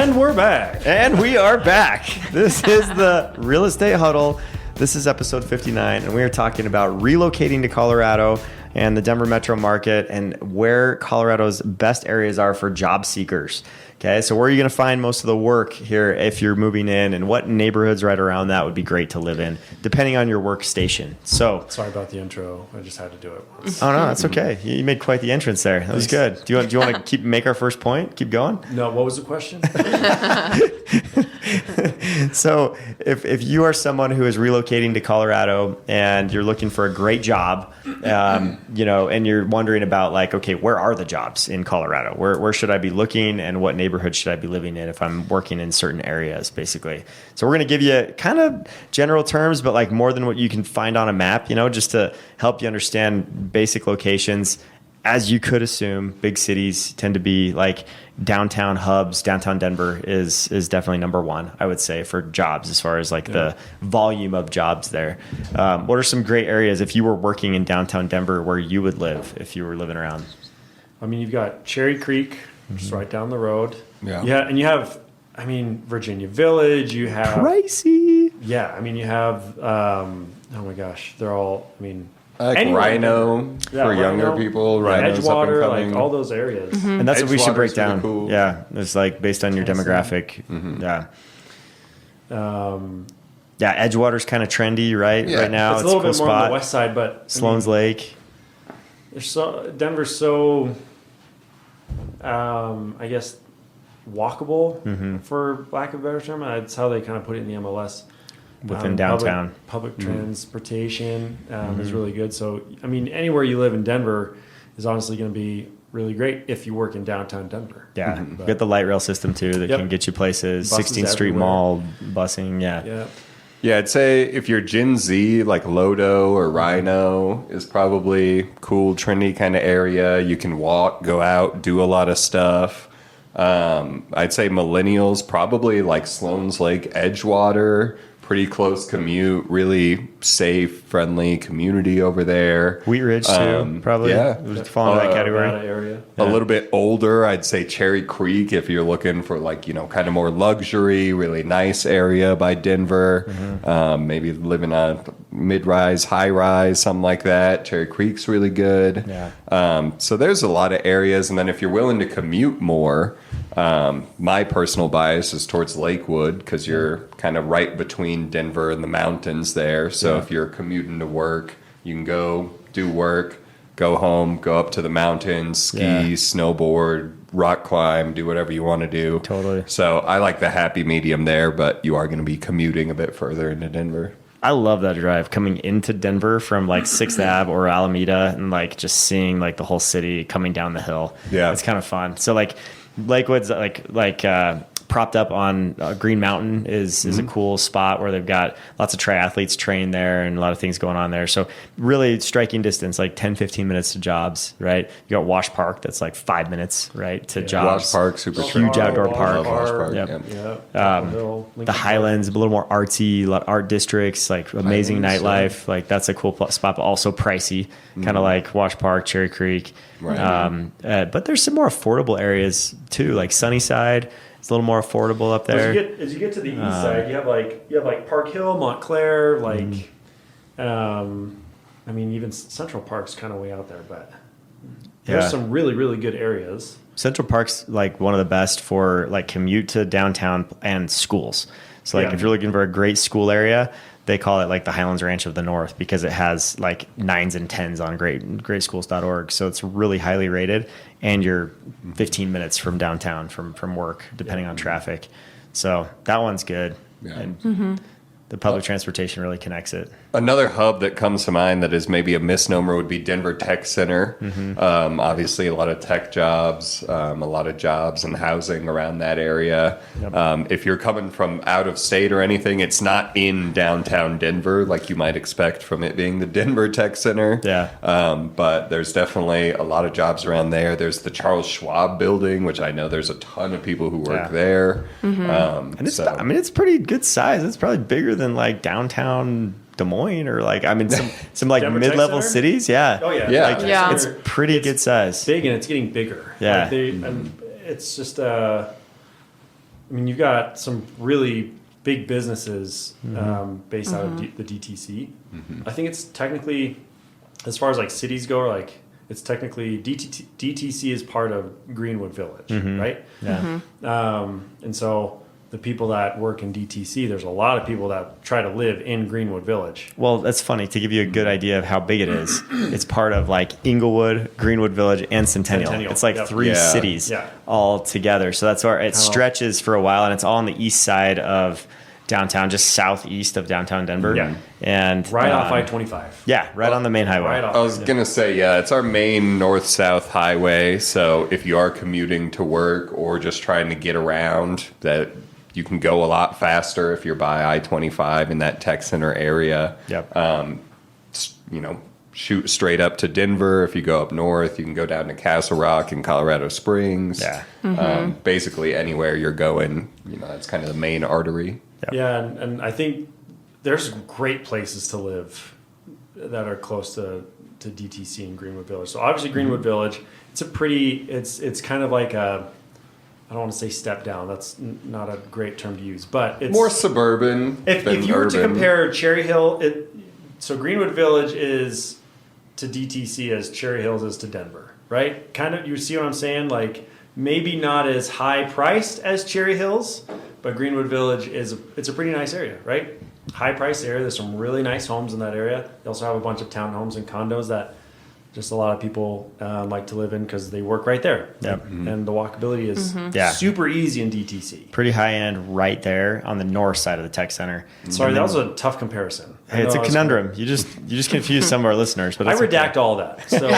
And we're back. And we are back. This is the Real Estate Huddle. This is episode 59, and we are talking about relocating to Colorado and the Denver metro market and where Colorado's best areas are for job seekers. Okay, so where are you going to find most of the work here if you're moving in, and what neighborhoods right around that would be great to live in, depending on your workstation. So, sorry about the intro. I just had to do it once. Oh no, that's okay. You made quite the entrance there. That was good. Do you want to make our first point? Keep going. No, what was the question? So, if you are someone who is relocating to Colorado and you're looking for a great job, and you're wondering about like, okay, where are the jobs in Colorado? Where should I be looking, and what neighborhood should I be living in if I'm working in certain areas, basically. So we're going to give you kind of general terms, but like more than what you can find on a map, just to help you understand basic locations. As you could assume, big cities tend to be like downtown hubs. Downtown Denver is definitely number one, I would say, for jobs as far as like the volume of jobs there. What are some great areas if you were working in downtown Denver where you would live if you were living around? I mean, you've got Cherry Creek, just right down the road. Yeah. And you have, Virginia Village. You have pricey. Yeah, you have. Oh my gosh, they're all. Like Rhino for younger people. Rhino's Edgewater, up and coming. like all those areas. Mm-hmm. And that's what we should break down. Cool. Yeah, it's like based on your demographic. Mm-hmm. Yeah. Edgewater's kind of trendy, right? Yeah. Right now, it's a little cool bit more spot. on the west side, but Sloan's Lake. Denver's so, I guess, walkable, for lack of a better term. That's how they kind of put it in the MLS. Within downtown. Public transportation is really good. So, anywhere you live in Denver is honestly going to be really great if you work in downtown Denver. Yeah. Get the light rail system, too, that can get you places. Buses 16th Street everywhere. Mall, busing, Yeah, I'd say if you're Gen Z, like LoDo or Rhino is probably cool, trendy kind of area. You can walk, go out, do a lot of stuff. I'd say millennials, probably like Sloan's Lake, Edgewater, pretty close commute, really safe, friendly community over there. Wheat Ridge, too, probably. Yeah. Would fall in that category. Area. A little bit older, I'd say Cherry Creek if you're looking for like, kind of more luxury, really nice area by Denver. Maybe living on mid-rise, high-rise, something like that. Cherry Creek's really good. Yeah. So there's a lot of areas. And then if you're willing to commute more, my personal bias is towards Lakewood because you're kind of right between Denver and the mountains there. So if you're commuting to work, you can go do work, go home, go up to the mountains, ski, snowboard, rock climb, do whatever you want to do. Totally. So I like the happy medium there, but you are going to be commuting a bit further into Denver. I love that drive coming into Denver from like 6th Ave or Alameda and like just seeing like the whole city coming down the hill. Yeah. It's kind of fun. So like Lakewood's like propped up on Green Mountain is a cool spot where they've got lots of triathletes trained there and a lot of things going on there. So really striking distance, like 10, 15 minutes to jobs, right? You got Wash Park, that's like 5 minutes, right, to jobs. Wash Park, super Huge outdoor park. Wash Park. Yep. Hill, The Highlands, a little more artsy, a lot of art districts, like amazing nightlife. Like that's a cool spot, but also pricey, kind of like Wash Park, Cherry Creek. Right. But there's some more affordable areas too, like Sunnyside. It's a little more affordable up there. As you get to the east side, you have like Park Hill, Montclair, even Central Park's kind of way out there, but there's some really, really good areas. Central Park's like one of the best for like commute to downtown and schools. So like if you're looking for a great school area, they call it like the Highlands Ranch of the North because it has like 9s and 10s on greatschools.org. So it's really highly rated, and you're 15 minutes from downtown from work, depending on traffic. So that one's good. Yeah. And the public transportation really connects it. Another hub that comes to mind that is maybe a misnomer would be Denver Tech Center. Obviously, a lot of tech jobs, a lot of jobs and housing around that area. Yep. If you're coming from out of state or anything, it's not in downtown Denver like you might expect from it being the Denver Tech Center. Yeah. But there's definitely a lot of jobs around there. There's the Charles Schwab building, which I know there's a ton of people who work there. And it's, it's pretty good size. It's probably bigger than like downtown Des Moines or like, some like Denver Tech mid-level Center? cities. Yeah. Oh yeah. Yeah. Like, Yeah. It's pretty good size. Big, and it's getting bigger. Yeah. It's just I mean, you've got some really big businesses based out of the DTC. I think it's technically, as far as like cities go, like it's technically DTC is part of Greenwood Village, right? Yeah. And so the people that work in DTC, there's a lot of people that try to live in Greenwood Village. Well, that's funny. To give you a good idea of how big it is, it's part of like Inglewood, Greenwood Village, and Centennial. It's like three cities all together. So that's where it stretches for a while, and it's all on the east side of downtown, just southeast of downtown Denver. Yeah. And right off I-25. Yeah, right on the main highway. Right off. I was going to say, it's our main north-south highway. So if you are commuting to work or just trying to get around, that you can go a lot faster if you're by I-25 in that tech center area. Yep. Shoot straight up to Denver. If you go up north, you can go down to Castle Rock and Colorado Springs. Yeah. Basically anywhere you're going, that's kind of the main artery. Yep. Yeah, and I think there's great places to live that are close to DTC and Greenwood Village. So obviously Greenwood Village, it's kind of like I don't want to say step down. That's not a great term to use, but it's more suburban. If you were to compare Cherry Hill, so Greenwood Village is to DTC as Cherry Hills is to Denver, right? Kind of, you see what I'm saying? Like maybe not as high priced as Cherry Hills, but Greenwood Village it's a pretty nice area, right? High priced area. There's some really nice homes in that area. They also have a bunch of townhomes and condos that just a lot of people like to live in because they work right there. Yep. And the walkability is super easy in DTC. Pretty high end right there on the north side of the tech center. Sorry, that was a tough comparison. Hey, it's a conundrum. You just confuse some of our listeners, but I it's redact all that. So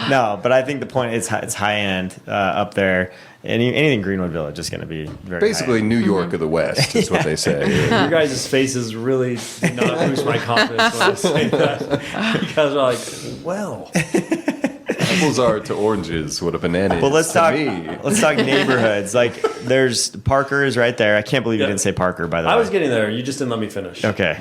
no, but I think the point is it's high end up there. Anything Greenwood Village is going to be very basically high. New York of the West is what they say. your guys' faces really do not boost my confidence when I say that. You guys are like, well. Apples are to oranges what a banana is. Well, let's to talk. me. Let's talk neighborhoods. Like, there's Parker is right there. I can't believe you didn't say Parker. By the way, I was getting there. You just didn't let me finish. Okay.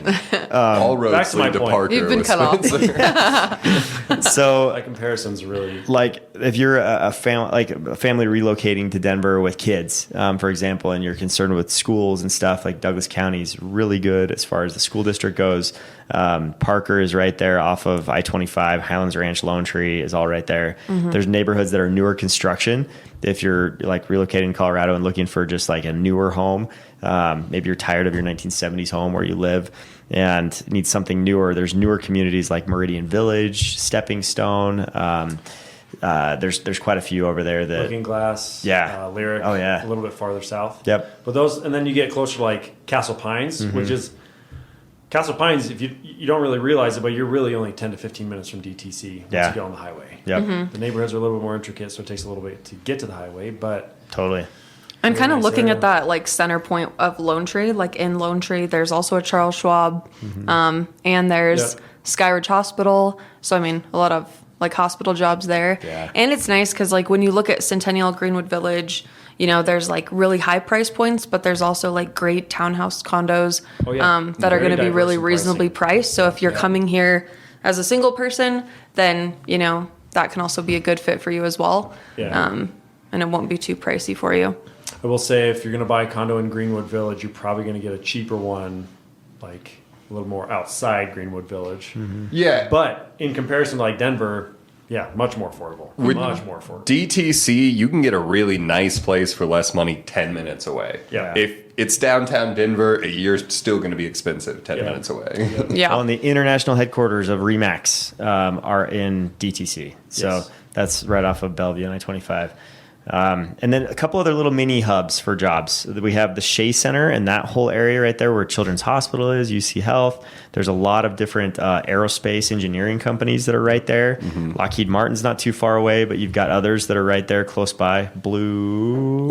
All back roads to my lead to point. Parker. You've been with cut off. Spencer. So That comparison's really like if you're a family relocating to Denver with kids, for example, and you're concerned with schools and stuff, like Douglas County is really good as far as the school district goes. Parker is right there off of I-25. Highlands Ranch, Lone Tree is all right there. There's neighborhoods that are newer construction. If you're like relocating in Colorado and looking for just like a newer home, maybe you're tired of your 1970s home where you live and need something newer. There's newer communities like Meridian Village, Stepping Stone. There's quite a few over there that Looking Glass, Lyric, a little bit farther south. Yep. But those, and then you get closer to like Castle Pines, which is Castle Pines. If you don't really realize it, but you're really only 10 to 15 minutes from DTC once you get on the highway. Yep. The neighborhoods are a little bit more intricate, so it takes a little bit to get to the highway. But Totally. And kind of nice looking area. at that like center point of Lone Tree, like in Lone Tree, there's also a Charles Schwab, and there's Skyridge Hospital. So I mean, a lot of like hospital jobs there. Yeah. And it's nice because like when you look at Centennial, Greenwood Village, there's like really high price points, but there's also like great townhouse condos that are going to be really reasonably priced. So if you're coming here as a single person, then that can also be a good fit for you as well. Yeah. And it won't be too pricey for you. I will say, if you're going to buy a condo in Greenwood Village, you're probably going to get a cheaper one, like a little more outside Greenwood Village. Yeah. But in comparison to like Denver, much more affordable. Much more affordable. DTC, you can get a really nice place for less money 10 minutes away. Yeah. If it's downtown Denver, you're still going to be expensive 10 minutes away. Yeah. Well, and the international headquarters of Remax are in DTC. So that's right off of Bellevue and I-25. And then a couple other little mini hubs for jobs. We have the Shea Center and that whole area right there where Children's Hospital is, UC Health. There's a lot of different aerospace engineering companies that are right there. Lockheed Martin's not too far away, but you've got others that are right there close by. Blue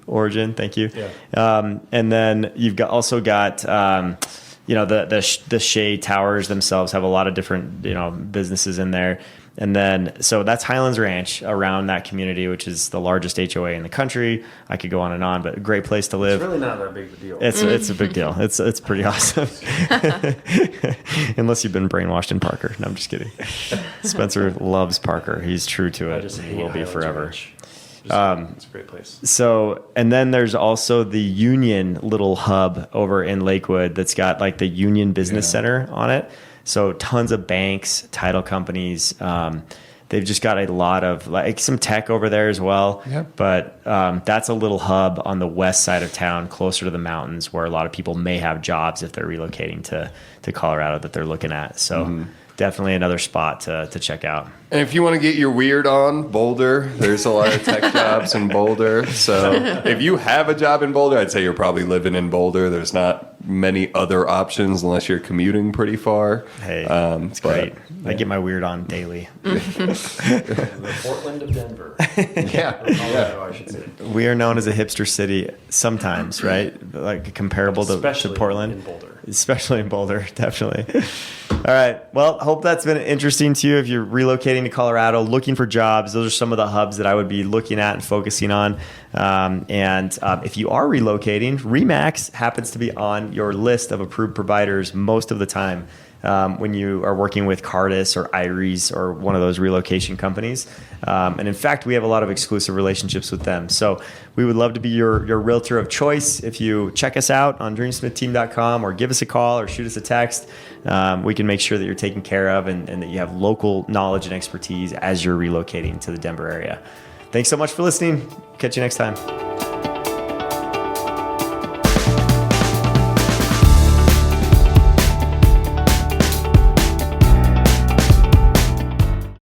Origin, thank you. Yeah. And then you've also got the Shea Towers themselves have a lot of different businesses in there. And then, so that's Highlands Ranch around that community, which is the largest HOA in the country. I could go on and on, but a great place to live. It's really not that big of a deal. It's a big deal. It's pretty awesome. Unless you've been brainwashed in Parker. No, I'm just kidding. Spencer loves Parker. He's true to I it. just He hate will be Highlands forever. Ranch. It's a great place. So, and then there's also the Union little hub over in Lakewood that's got like the Union Business Center on it. So tons of banks, title companies. They've just got a lot of like some tech over there as well. Yeah. But that's a little hub on the west side of town, closer to the mountains, where a lot of people may have jobs if they're relocating to Colorado that they're looking at. So definitely another spot to check out. And if you want to get your weird on, Boulder, there's a lot of tech jobs in Boulder. So if you have a job in Boulder, I'd say you're probably living in Boulder. There's not many other options unless you're commuting pretty far. Hey, it's great. I get my weird on daily. The Portland of Denver. Colorado, I should say. We are known as a hipster city sometimes, right? Like comparable to Portland. In Boulder. Especially in Boulder, definitely. All right. Well, hope that's been interesting to you. If you're relocating to Colorado, looking for jobs, those are some of the hubs that I would be looking at and focusing on. And if you are relocating, Remax happens to be on your list of approved providers most of the time. When you are working with Cardis or Iries or one of those relocation companies. And in fact, we have a lot of exclusive relationships with them. So we would love to be your realtor of choice. If you check us out on dreamsmithteam.com or give us a call or shoot us a text, we can make sure that you're taken care of and that you have local knowledge and expertise as you're relocating to the Denver area. Thanks so much for listening. Catch you next time.